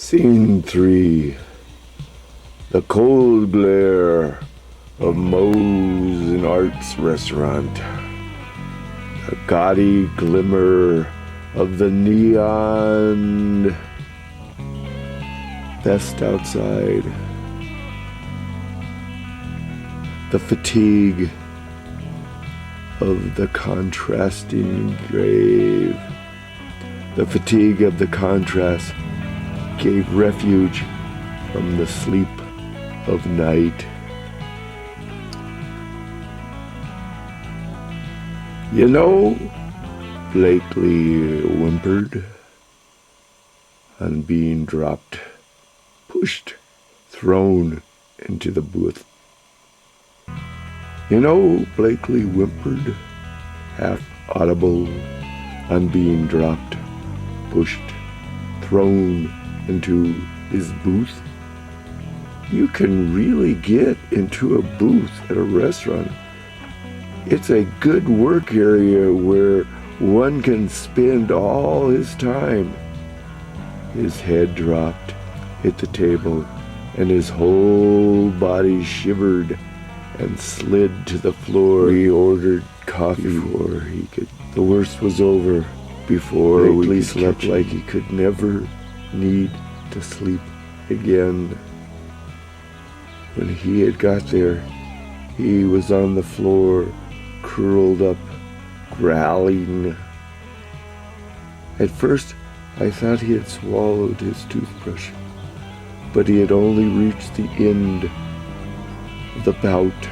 Scene 3. The cold glare of Moe's and Art's restaurant. The gaudy glimmer of the neon fest outside. The fatigue of the contrasting grave. The fatigue of the contrast gave refuge from the sleep of night. You know, Blakely whimpered on being dropped, pushed, thrown into the booth. You know, Blakely whimpered, half audible, on being dropped, pushed, thrown into his booth. You can really get into a booth at a restaurant. It's a good work area where one can spend all his time. His head dropped, hit the table, and his whole body shivered and slid to the floor. He ordered coffee before he could. The worst was over. Before Blakely slept like he could never need to sleep again. When he had got there, he was on the floor, curled up, growling. At first, I thought he had swallowed his toothbrush, but he had only reached the end of the bout,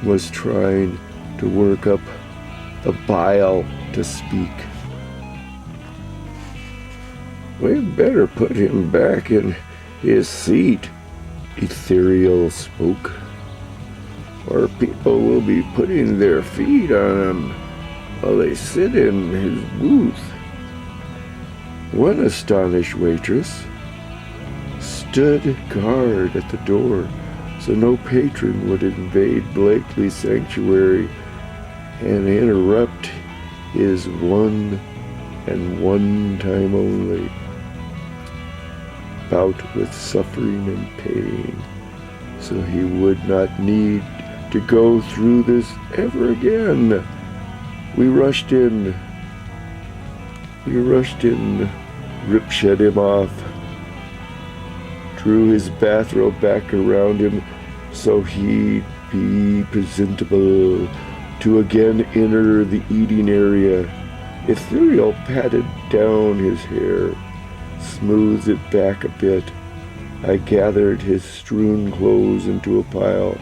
was trying to work up the bile to speak. "We better put him back in his seat," Ethereal spoke, "or people will be putting their feet on him while they sit in his booth." One astonished waitress stood guard at the door so no patron would invade Blakely's sanctuary and interrupt his one time only bout with suffering and pain, so he would not need to go through this ever again. We rushed in, rip-shed him off, drew his bathrobe back around him so he'd be presentable to again enter the eating area. Ethereal patted down his hair, smoothed it back a bit. I gathered his strewn clothes into a pile.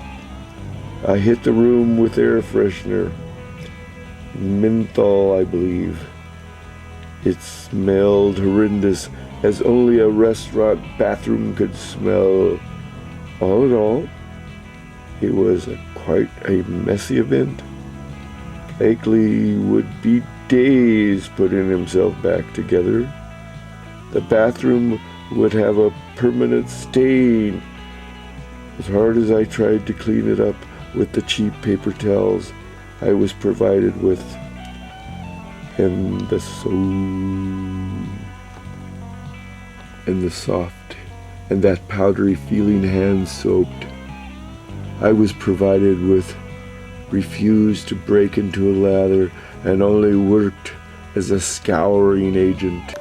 I hit the room with air freshener. Menthol, I believe. It smelled horrendous, as only a restaurant bathroom could smell. All in all, it was quite a messy event. Blakely would be days putting himself back together. The bathroom would have a permanent stain. As hard as I tried to clean it up with the cheap paper towels I was provided with, and the soft and that powdery feeling hand soaped I was provided with, refused to break into a lather and only worked as a scouring agent.